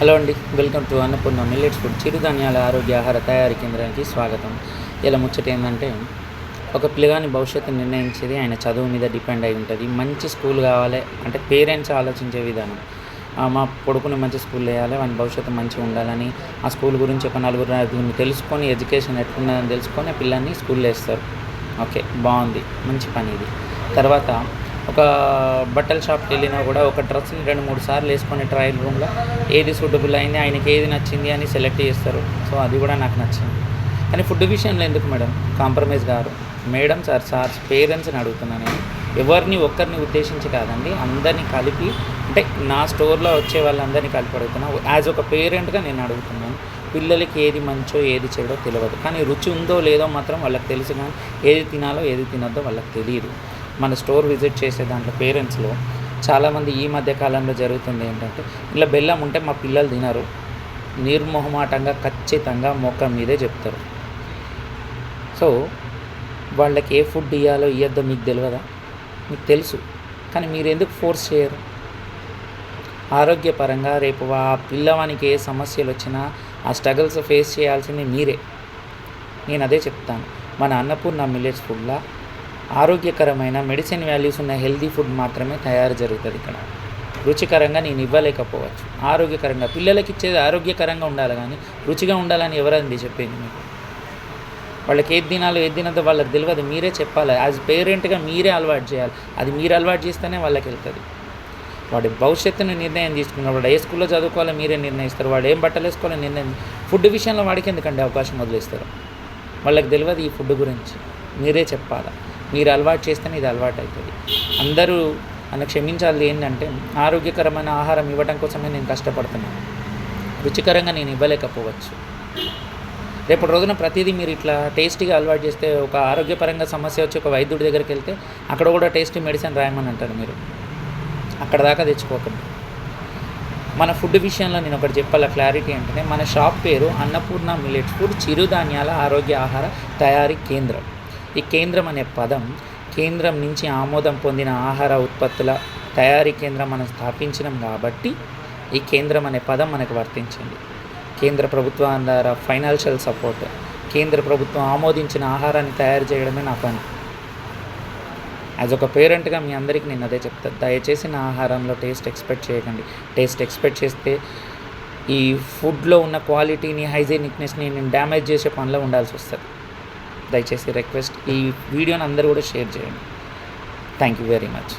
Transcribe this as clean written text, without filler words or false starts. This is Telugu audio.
హలో అండి, welcome to Annapurna millets food చిరుధాన్యాల ఆరోగ్య ఆహార తయారీ కేంద్రానికి స్వాగతం. ఇలా ముచ్చట ఏంటంటే, ఒక పిల్లగాని భవిష్యత్తు నిర్ణయించేది ఆయన చదువు మీద డిపెండ్ అయి ఉంటుంది. మంచి స్కూల్ కావాలి అంటే పేరెంట్స్ ఆలోచించే విధానం, మా కొడుకుని మంచి స్కూల్లో వేయాలి, వాని భవిష్యత్తు మంచిగా ఉండాలని ఆ స్కూల్ గురించి ఒక నలుగురు ఐదుగురిని తెలుసుకొని ఎడ్యుకేషన్ ఎట్లున్నదని తెలుసుకొని ఆ పిల్లల్ని స్కూల్లో వేస్తారు. ఓకే, బాగుంది, మంచి పని ఇది. తర్వాత ఒక బట్టల షాప్కి వెళ్ళినా కూడా ఒక డ్రెస్ని 2-3 సార్లు వేసుకొని ట్రయల్ రూమ్లో ఏది సూటబుల్ అయింది, ఆయనకి ఏది నచ్చింది అని సెలెక్ట్ చేస్తారు. సో అది కూడా నాకు నచ్చింది. కానీ ఫుడ్ విషయంలో ఎందుకు మేడం కాంప్రమైజ్ గారు? మేడం సార్స్ పేరెంట్స్ని అడుగుతున్నాను నేను, ఎవరిని ఒక్కరిని ఉద్దేశించి కాదండి, అందరినీ కలిపి, అంటే నా స్టోర్లో వచ్చే వాళ్ళందరినీ కలిపి అడుగుతున్నాను. యాజ్ ఒక పేరెంట్గా నేను అడుగుతున్నాను. పిల్లలకి ఏది మంచో ఏది చెడో తెలియదు, కానీ రుచి ఉందో లేదో మాత్రం వాళ్ళకి తెలుసు. కానీ ఏది తినాలో ఏది తినొద్దో వాళ్ళకి తెలియదు. మన స్టోర్ విజిట్ చేసే దాంట్లో పేరెంట్స్లో చాలామంది ఈ మధ్య కాలంలో జరుగుతుంది ఏంటంటే, ఇలా బెల్లం ఉంటే మా పిల్లలు తినరు, నిర్మోహమాటంగా ఖచ్చితంగా మొక్క మీదే చెప్తారు. సో వాళ్ళకి ఏ ఫుడ్ ఇవ్వాలో ఇవ్వద్దో మీకు తెలియదా? మీకు తెలుసు, కానీ మీరు ఎందుకు ఫోర్స్ చేయరు? ఆరోగ్యపరంగా రేపు ఆ పిల్లవానికి ఏ సమస్యలు వచ్చినా ఆ స్ట్రగుల్స్ ఫేస్ చేయాల్సింది మీరే. నేను అదే చెప్తాను. మన అన్నపూర్ణ మిల్లెట్స్ ఫుడ్లో ఆరోగ్యకరమైన మెడిసిన్ వాల్యూస్ ఉన్న హెల్దీ ఫుడ్ మాత్రమే తయారు జరుగుతుంది. ఇక్కడ రుచికరంగా నేను ఇవ్వలేకపోవచ్చు. ఆరోగ్యకరంగా పిల్లలకి ఇచ్చేది ఆరోగ్యకరంగా ఉండాలి, కానీ రుచిగా ఉండాలని ఎవరండి చెప్పింది మీకు? వాళ్ళకి ఏది తినాలో ఏది తినదో వాళ్ళకి తెలియదు, మీరే చెప్పాలి. యాజ్ పేరెంట్గా మీరే అలవాటు చేయాలి. అది మీరు అలవాటు చేస్తేనే వాళ్ళకి వెళ్తుంది. వాడి భవిష్యత్తును నిర్ణయం తీసుకున్న వాడు ఏ స్కూల్లో చదువుకోవాలో మీరే నిర్ణయిస్తారు. వాడు ఏం బట్టలు వేసుకోవాలో నిర్ణయం. ఫుడ్ విషయంలో వాడికి ఎందుకంటే అవకాశం వదిలేస్తారు? వాళ్ళకి తెలియదు ఈ ఫుడ్ గురించి. మీరే చెప్పాలి. మీరు అలవాటు చేస్తేనే ఇది అలవాటు అవుతుంది. అందరూ నన్ను క్షమించాలి. ఏంటంటే, ఆరోగ్యకరమైన ఆహారం ఇవ్వడం కోసమే నేను కష్టపడుతున్నాను. రుచికరంగా నేను ఇవ్వలేకపోవచ్చు. రేపటి రోజున ప్రతిదీ మీరు ఇట్లా టేస్టీగా అలవాటు చేస్తే, ఒక ఆరోగ్యపరంగా సమస్య వచ్చి ఒక వైద్యుడి దగ్గరికి వెళ్తే అక్కడ కూడా టేస్టీ మెడిసిన్ రాయమని అంటారు. మీరు అక్కడ దాకా తెచ్చుకోకండి. మన ఫుడ్ విషయంలో నేను ఒకటి చెప్పాల క్లారిటీ అంటే, మన షాప్ పేరు అన్నపూర్ణ మిల్లెట్స్ ఫుడ్ చిరుధాన్యాల ఆరోగ్య ఆహార తయారీ కేంద్రం. ఈ కేంద్రం అనే పదం కేంద్రం నుంచి ఆమోదం పొందిన ఆహార ఉత్పత్తుల తయారీ కేంద్రం మనం స్థాపించినాం కాబట్టి ఈ కేంద్రం అనే పదం మనకు వర్తించింది. కేంద్ర ప్రభుత్వం ద్వారా ఫైనాన్షియల్ సపోర్ట్, కేంద్ర ప్రభుత్వం ఆమోదించిన ఆహారాన్ని తయారు చేయడమే నా పని. యాజ్ ఒక పేరెంట్గా మీ అందరికీ నేను అదే చెప్తాను. దయచేసి నా ఆహారంలో టేస్ట్ ఎక్స్పెక్ట్ చేయకండి. టేస్ట్ ఎక్స్పెక్ట్ చేస్తే ఈ ఫుడ్లో ఉన్న క్వాలిటీని, హైజీనిక్నెస్ని నేను డ్యామేజ్ చేసే పనిలో ఉండాల్సి వస్తుంది. దయచేసి రిక్వెస్ట్, ఈ వీడియోని అందరూ కూడా షేర్ చేయండి. Thank you very much.